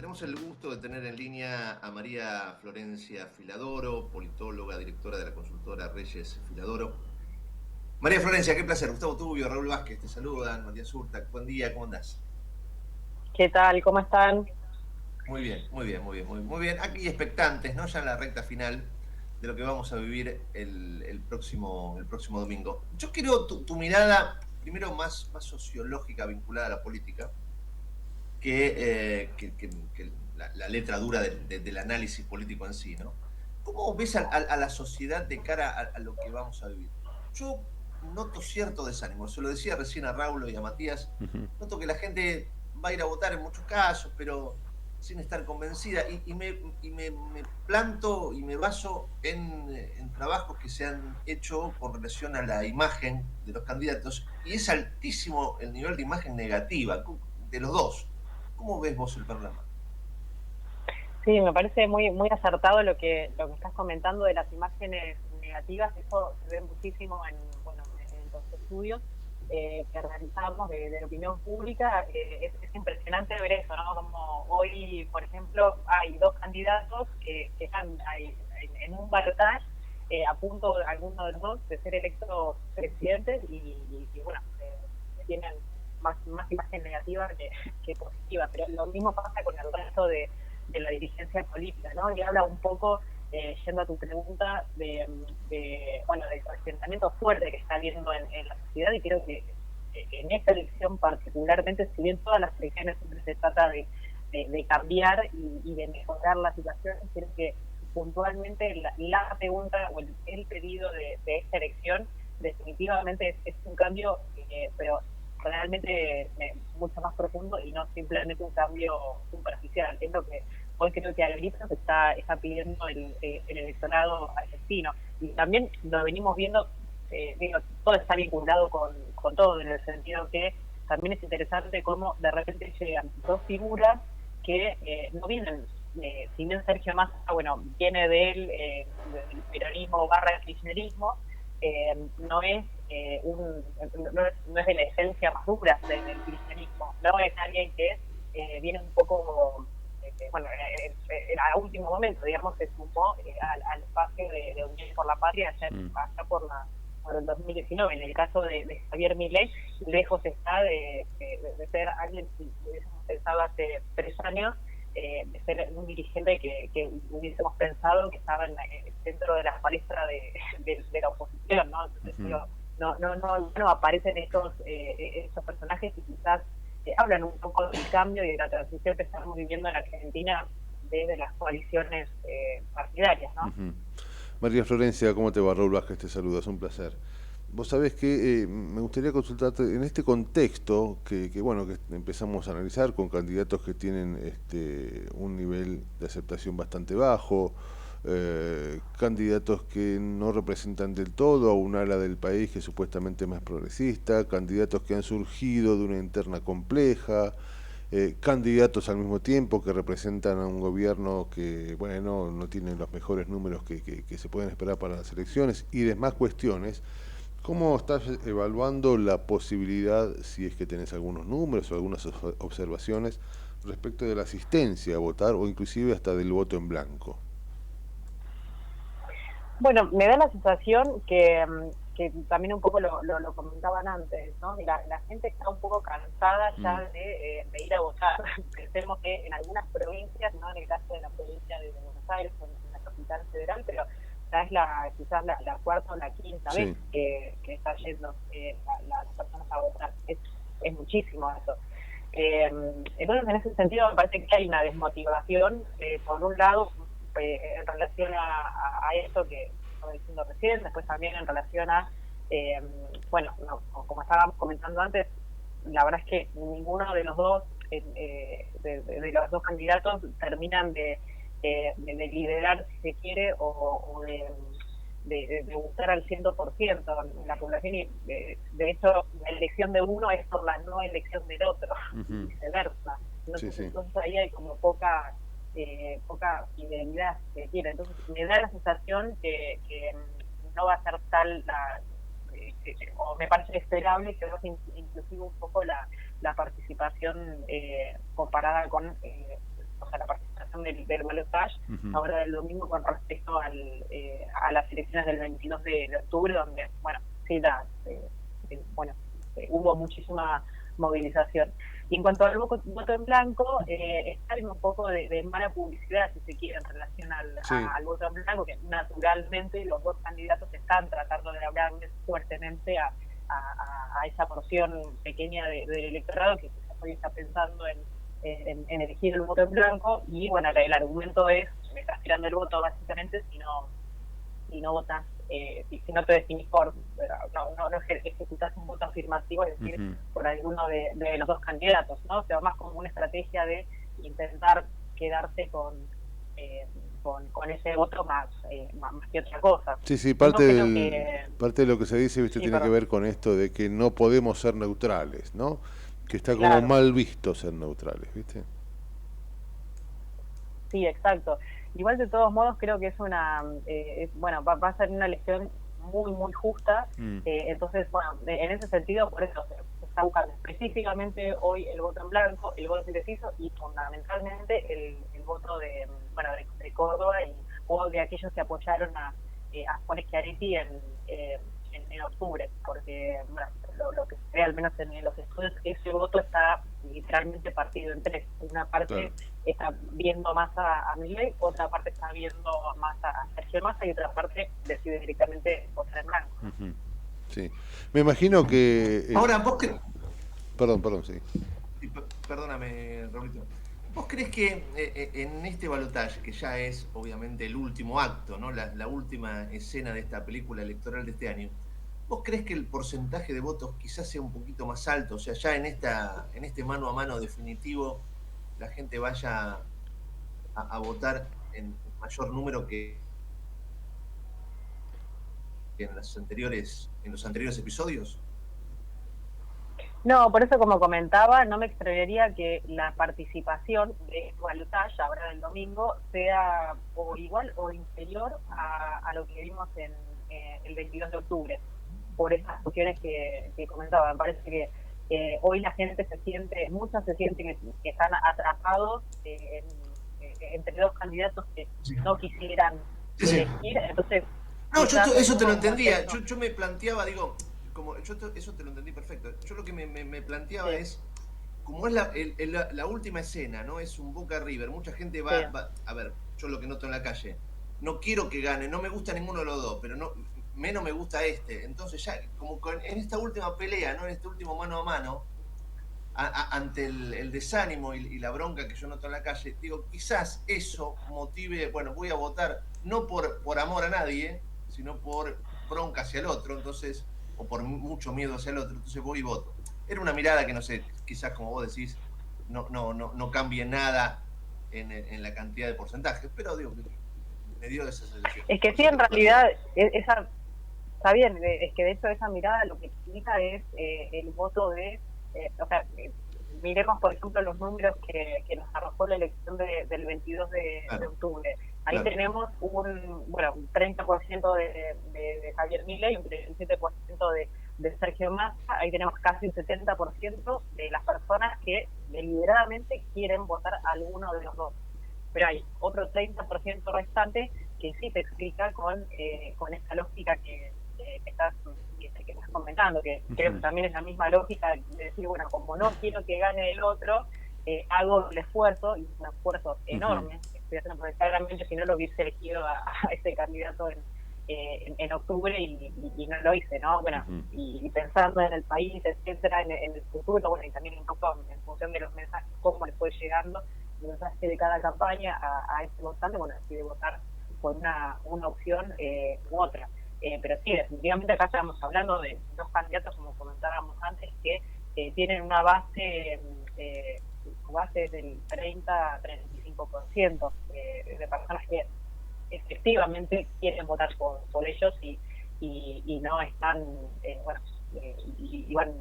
Tenemos el gusto de tener en línea a María Florencia Filadoro, politóloga, directora de la consultora Reyes Filadoro. María Florencia, qué placer. Gustavo Tubio, Raúl Vázquez, te saludan. Matías Urta, buen día, ¿cómo andás? ¿Qué tal? ¿Cómo están? Muy bien, muy bien, muy bien, muy bien. Aquí expectantes, ¿no? Ya en la recta final de lo que vamos a vivir el próximo domingo. Yo quiero tu mirada, primero más sociológica vinculada a la política, que la letra dura del análisis político en sí, ¿no? ¿Cómo ves a la sociedad de cara a lo que vamos a vivir? Yo noto cierto desánimo, se lo decía recién a Raúl y a Matías, Ujú. noto que la gente va a ir a votar en muchos casos, pero sin estar convencida, y me planto y me baso en trabajos que se han hecho con relación a la imagen de los candidatos, y es altísimo el nivel de imagen negativa de los dos. ¿Cómo ves vos el panorama? Sí, me parece muy acertado lo que estás comentando de las imágenes negativas. Eso se ve muchísimo en los estudios que realizamos de la opinión pública. Es impresionante ver eso, ¿no? Como hoy, por ejemplo, hay dos candidatos que están ahí en un balotaje a punto, alguno de los dos, de ser electos presidentes y bueno, tienen más imagen negativa que positiva. Pero lo mismo pasa con el resto de la dirigencia política, ¿no? Y habla un poco, yendo a tu pregunta, del cuestionamiento fuerte que está habiendo en la sociedad, y creo que en esta elección particularmente, si bien todas las elecciones siempre se trata de cambiar y de mejorar la situación, creo que puntualmente la pregunta o el pedido de esta elección definitivamente es un cambio, pero realmente mucho más profundo y no simplemente un cambio superficial. Es lo que hoy creo que a gritos está pidiendo el electorado argentino. Y también lo venimos viendo, todo está vinculado con todo, en el sentido que también es interesante cómo de repente llegan dos figuras que no vienen, si bien Sergio Massa, bueno, viene del peronismo barra kirchnerismo, no es no es de la esencia más dura del kirchnerismo, no es alguien que viene un poco, a último momento, digamos, se sumó al espacio de Unión por la Patria allá por el 2019. En el caso de Javier Milei, lejos está de ser alguien, si hubiésemos pensado hace 3 años, de ser un dirigente que hubiésemos pensado que estaba en el centro de la palestra de la oposición, ¿no? Entonces, Ujú. no aparecen estos personajes que quizás hablan un poco del cambio y de la transición que estamos viviendo en Argentina desde las coaliciones partidarias, ¿no? Ujú. María Florencia, ¿cómo te va? Raúl Vázquez te saluda, es un placer. Vos sabés que me gustaría consultarte en este contexto bueno, que empezamos a analizar con candidatos que tienen un nivel de aceptación bastante bajo, candidatos que no representan del todo a un ala del país que supuestamente es más progresista, candidatos que han surgido de una interna compleja, candidatos al mismo tiempo que representan a un gobierno que, bueno, no tiene los mejores números que se pueden esperar para las elecciones y demás cuestiones. ¿Cómo estás evaluando la posibilidad, si es que tenés algunos números o algunas observaciones respecto de la asistencia a votar o inclusive hasta del voto en blanco? Bueno, me da la sensación que también un poco lo comentaban antes, ¿no? La gente está un poco cansada Mm. ya de ir a votar. Pensemos que en algunas provincias, no en el caso de la provincia de Buenos Aires, en la capital federal, pero ya es quizás la cuarta o la quinta vez Sí. que está yendo las personas a votar. Es muchísimo eso. Entonces, en ese sentido, me parece que hay una desmotivación, por un lado, en relación a esto que estaba diciendo recién, después también en relación a, eh, como estábamos comentando antes, la verdad es que ninguno de los dos, de los dos candidatos, terminan de liderar, si se quiere, o de gustar al 100% la población, y de hecho la elección de uno es por la no elección del otro y Ujú. viceversa. Sí, sí. Entonces ahí hay como poca fidelidad, si se quiere. Entonces me da la sensación que no va a ser tal o me parece esperable que baje inclusive un poco la participación comparada con, o sea, elección del balotaje, ahora del domingo, con respecto a las elecciones del 22 de octubre, donde, bueno, sí, hubo muchísima movilización. Y en cuanto al voto en blanco, está en un poco de mala publicidad, si se quiere, en relación al voto en blanco, que naturalmente los dos candidatos están tratando de hablarles fuertemente a esa porción pequeña del electorado que hoy está pensando en elegir el voto en blanco. Y bueno, el argumento es: me estás tirando el voto básicamente si no votas, si no te definís no ejecutas un voto afirmativo, es decir, por alguno de los dos candidatos, ¿no? O sea, más como una estrategia de intentar quedarse con ese voto más que otra cosa. Sí, parte de lo que se dice, viste, tiene que ver con esto de que no podemos ser neutrales, ¿no? Que está como mal visto ser neutrales, ¿viste? Sí, exacto. Igual, de todos modos, creo que es va a ser una elección muy, muy justa. Entonces, bueno, en ese sentido, por eso se está buscando específicamente hoy el voto en blanco, el voto indeciso y fundamentalmente el voto de Córdoba o de aquellos que apoyaron a Juan Schiaretti en octubre, porque lo que se ve, al menos en los estudios, ese voto está literalmente partido en tres. Una parte está viendo más a Milei, otra parte está viendo más a Sergio Massa y otra parte decide directamente votar en blanco. Sí, me imagino que... Ahora, vos crees... Perdón, sí. Perdóname, Raulito. ¿Vos crees que en este balotaje, que ya es obviamente el último acto, ¿no? La última escena de esta película electoral de este año, ¿vos crees que el porcentaje de votos quizás sea un poquito más alto? O sea, ya en este mano a mano definitivo, la gente vaya a votar en mayor número que en los anteriores episodios. No, por eso, como comentaba, no me extrañaría que la participación de balotaje ahora del domingo sea o igual o inferior a lo que vimos en el 22 de octubre, por esas cuestiones que comentaba. Me parece que hoy la gente muchos se sienten que están atrapados entre dos candidatos que no quisieran elegir. Entonces, no, yo eso te lo entendía. Yo me planteaba, digo, eso te lo entendí perfecto. Yo lo que me planteaba es, como es la última escena, ¿no? Es un Boca River, mucha gente va, a ver, yo lo que noto en la calle, no quiero que gane, no me gusta ninguno de los dos, pero menos me gusta este. Entonces ya, como en esta última pelea, ¿no? En este último mano a mano, ante el desánimo y la bronca que yo noto en la calle, digo, quizás eso motive, bueno, voy a votar no por amor a nadie, sino por bronca hacia el otro, entonces, o por mucho miedo hacia el otro, entonces voy y voto. Era una mirada que, no sé, quizás, como vos decís, no cambie nada en la cantidad de porcentajes, pero digo, me dio esa sensación. Es que sí, en realidad, está bien, es que de hecho esa mirada lo que explica es el voto de... miremos, por ejemplo, los números que nos arrojó la elección del 22 de octubre. Ahí tenemos un 30% de Javier Milei, un 37% de Sergio Massa. Ahí tenemos casi un 70% de las personas que deliberadamente quieren votar a alguno de los dos. Pero hay otro 30% restante que sí se explica con esta lógica que estás comentando, que creo que también es la misma lógica de decir, bueno, como no quiero que gane el otro, hago el esfuerzo, y un esfuerzo enorme, estoy haciendo, porque claramente si no lo hubiese elegido a ese candidato en octubre y no lo hice, ¿no? Bueno, y pensando en el país, etcétera, en el futuro, bueno, y también un poco en función de los mensajes, cómo le fue llegando el mensaje de cada campaña a ese votante, bueno, decide votar por una opción u otra. Pero sí, definitivamente acá estamos hablando de dos candidatos, como comentábamos antes, que tienen una base del 30-35% de personas que efectivamente quieren votar por ellos y no están, y van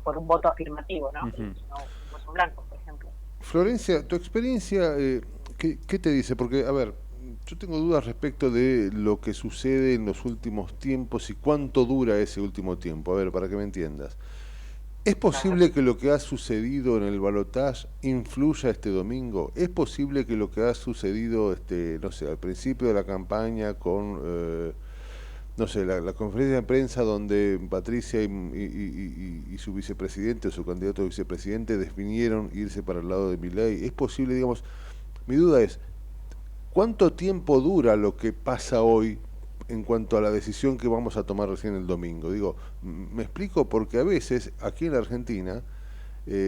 por un voto afirmativo, ¿no? Y no un voto blanco, por ejemplo. Florencia, tu experiencia, ¿qué te dice? Porque, a ver, yo tengo dudas respecto de lo que sucede en los últimos tiempos y cuánto dura ese último tiempo. A ver, para que me entiendas. ¿Es Ajá. posible que lo que ha sucedido en el balotaje influya este domingo? ¿Es posible que lo que ha sucedido, no sé, al principio de la campaña con, no sé, la conferencia de prensa donde Patricia y su vicepresidente o su candidato a vicepresidente definieron irse para el lado de Milei? ¿Es posible, digamos, mi duda es, ¿cuánto tiempo dura lo que pasa hoy en cuanto a la decisión que vamos a tomar recién el domingo? Digo, me explico porque a veces aquí en la Argentina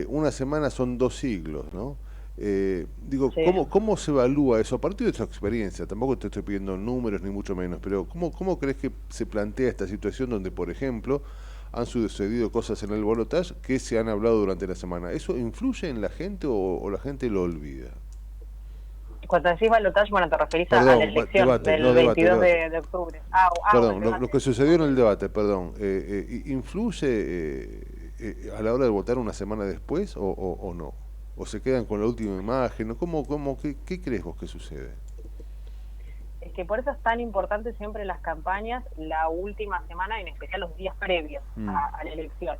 una semana son 2 siglos, ¿no? Digo, Sí. ¿cómo se evalúa eso? A partir de tu experiencia, tampoco te estoy pidiendo números ni mucho menos, pero ¿cómo crees que se plantea esta situación donde, por ejemplo, han sucedido cosas en el balotaje que se han hablado durante la semana? ¿Eso influye en la gente o la gente lo olvida? Cuando decís balotaje, bueno, te referís a la Perdón, elección debate, no del debate, 22 debate. de octubre. O el Perdón, lo debate. que sucedió en Ok. el debate, perdón, ¿influye a la hora de votar una semana después o no? ¿O se quedan con la última imagen? ¿O qué crees vos que sucede? Es que por eso es tan importante siempre las campañas, la última semana, en especial los días previos Mm, a la elección.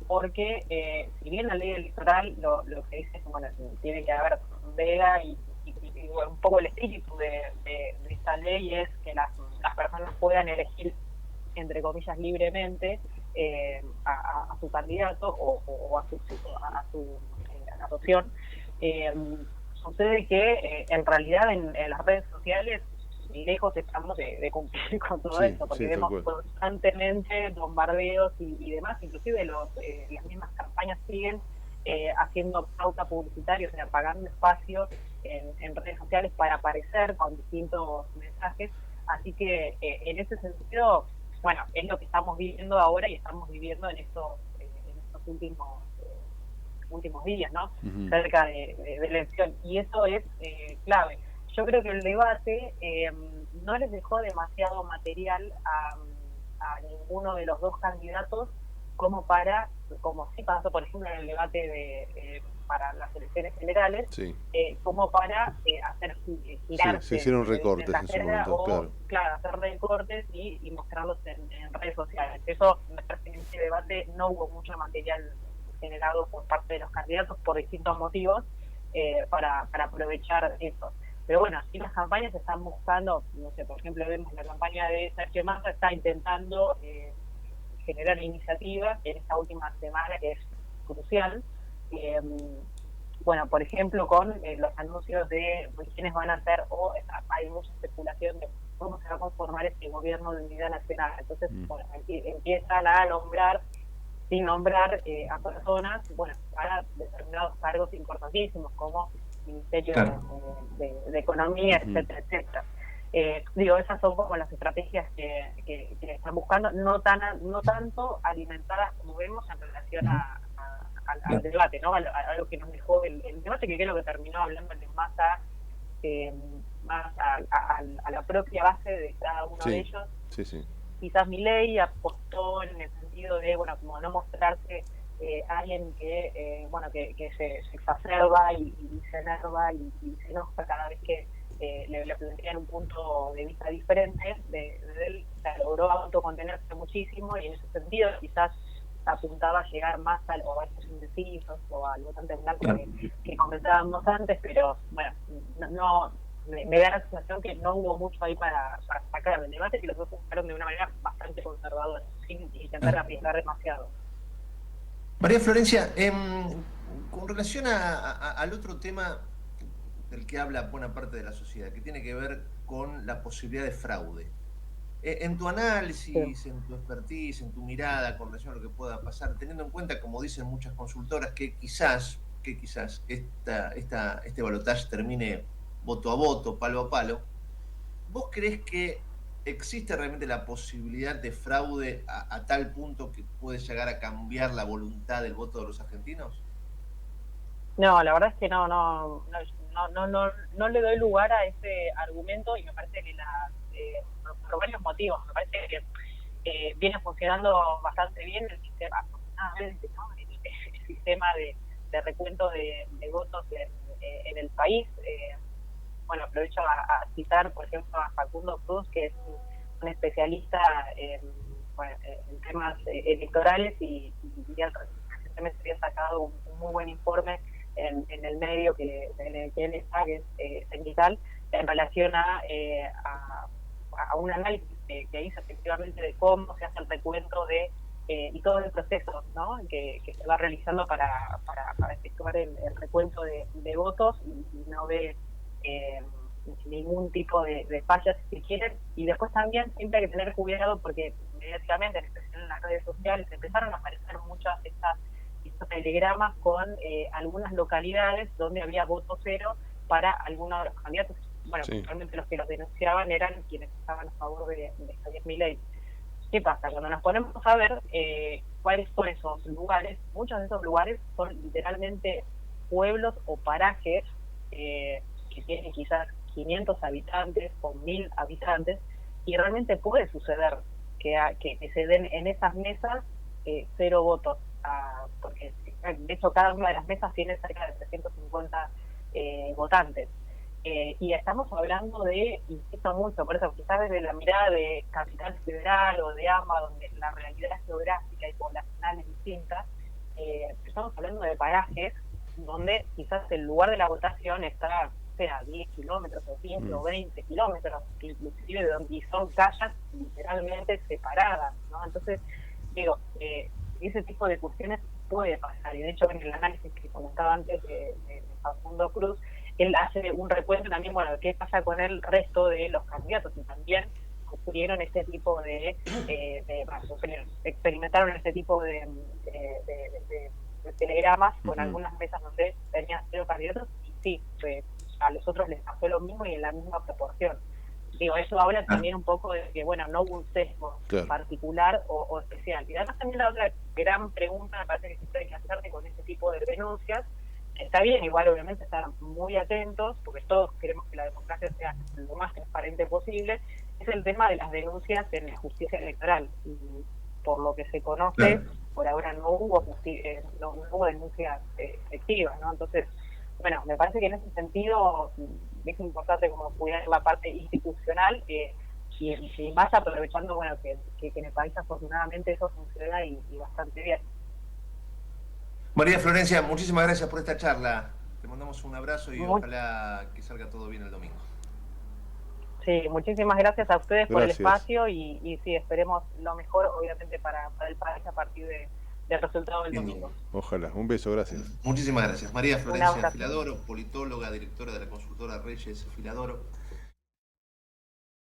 Porque si bien la ley electoral lo que dice es que bueno, tiene que haber veda y un poco el espíritu de esta ley es que las personas puedan elegir, entre comillas, libremente a su candidato o a su opción. Eh, Sucede que en realidad en las redes sociales lejos estamos de cumplir con todo sí, esto, porque sí, tal vemos cual. constantemente bombardeos y demás, inclusive las mismas campañas siguen haciendo pauta publicitaria, o sea, pagando espacio en redes sociales para aparecer con distintos mensajes. Así que en ese sentido, bueno, es lo que estamos viviendo ahora y estamos viviendo en estos últimos días, ¿no? Ujú. Cerca de la elección. Y eso es clave. Yo creo que el debate no les dejó demasiado material a ninguno de los dos candidatos como sí pasó, por ejemplo, en el debate para las elecciones generales, Sí, como para hacer sí, se girarse hicieron de recortes la en su jerga momento, o, claro. claro, hacer recortes y mostrarlos en redes sociales. Eso, me parece que en este debate no hubo mucho material generado por parte de los candidatos por distintos motivos para aprovechar eso. Pero bueno, si las campañas están buscando, no sé, por ejemplo, vemos la campaña de Sergio Massa está intentando generar iniciativas en esta última semana que es crucial. Eh, bueno, por ejemplo, con los anuncios de quiénes van a ser, hay mucha especulación de cómo se va a conformar este gobierno de unidad nacional. Entonces, Mm, bueno, empiezan a nombrar, sin nombrar a personas, bueno, para determinados cargos importantísimos como Ministerio Claro. de Economía, ujú, etcétera, etcétera. Digo, esas son como las estrategias que están buscando, no tanto alimentadas como vemos en relación Ujú. al debate, ¿no? A lo que nos dejó el debate, que creo que terminó hablando eh, más a la propia base de cada uno de sí, ellos. sí, sí. Quizás Milei apostó en el sentido de, bueno, como no mostrarse alguien bueno, que se exacerba y se enerva y se enoja cada vez que le plantean un punto de vista diferente de él. O sea, logró autocontenerse muchísimo y en ese sentido quizás apuntaba a llegar más a esos indecisos o al votante en blanco Claro. que comentábamos antes, pero bueno, me da la sensación que no hubo mucho ahí para sacar del debate, que los dos jugaron de una manera bastante conservadora, sin intentar Ah. arriesgar demasiado. María Florencia, con relación al otro tema del que habla buena parte de la sociedad, que tiene que ver con la posibilidad de fraude. En tu Sí. análisis, en tu expertise, en tu mirada con relación a lo que pueda pasar, teniendo en cuenta, como dicen muchas consultoras, que quizás este balotaje termine voto a voto, palo a palo, ¿vos creés que existe realmente la posibilidad de fraude a tal punto que puede llegar a cambiar la voluntad del voto de los argentinos? No, la verdad es que no le doy lugar a ese argumento y me parece que por varios motivos, me parece que viene funcionando bastante bien el sistema, afortunadamente, ¿no? El sistema de recuento de votos en el país. Bueno, aprovecho a citar, por ejemplo, a Facundo Cruz, que es un especialista bueno, en temas electorales y CEMES había sacado un muy buen informe en el medio en el que él está, que es sindical, en relación a un análisis que hizo efectivamente de cómo se hace el recuento y todo el proceso, ¿no?, que se va realizando para efectuar el recuento de votos, y no ve ningún tipo de fallas, si quieren. Y después también siempre hay que tener cuidado, porque mediáticamente, en las redes sociales, empezaron a aparecer muchas de estos telegramas con algunas localidades donde había voto cero para algunos de los candidatos. Bueno, Sí. realmente los que los denunciaban eran quienes estaban a favor de Javier Milei. ¿Qué pasa? Cuando nos ponemos a ver cuáles son esos lugares, muchos de esos lugares son literalmente pueblos o parajes que tienen quizás 500 habitantes o 1000 habitantes, y realmente puede suceder que se den en esas mesas 0 votos, porque de hecho cada una de las mesas tiene cerca de 350 votantes. Y estamos hablando insisto mucho, por eso quizás desde la mirada de Capital Federal o de AMBA, donde la realidad geográfica y poblacional es distinta, estamos hablando de parajes donde quizás el lugar de la votación está, sea 10 kilómetros o 15 o 20 kilómetros, inclusive y son calles literalmente separadas, ¿no? Entonces, digo, ese tipo de cuestiones puede pasar, y de hecho en el análisis que comentaba antes de Facundo Cruz, él hace un recuento también, bueno, de qué pasa con el resto de los candidatos, y también ocurrieron este tipo experimentaron este tipo de telegramas con algunas mesas donde tenían 0 candidatos, y sí, a los otros les pasó lo mismo y en la misma proporción. Digo, eso habla también un poco de que, bueno, no hubo un sesgo particular o especial. Y además también la otra gran pregunta, me parece que siempre hay que hacerte con este tipo de denuncias, está bien, igual obviamente estar muy atentos, porque todos queremos que la democracia sea lo más transparente posible, es el tema de las denuncias en la justicia electoral. Y por lo que se conoce, por ahora no hubo denuncias efectivas, ¿no? Entonces, bueno, me parece que en ese sentido es importante como cuidar la parte institucional, y más aprovechando, bueno, que en el país afortunadamente eso funciona y bastante bien. María Florencia, muchísimas gracias por esta charla. Te mandamos un abrazo y ojalá que salga todo bien el domingo. Sí, muchísimas gracias a ustedes por el espacio, y sí, esperemos lo mejor, obviamente, para el país a partir del resultado del domingo. Ojalá. Un beso, gracias. Muchísimas gracias. María Florencia Filadoro, politóloga, directora de la consultora Reyes Filadoro.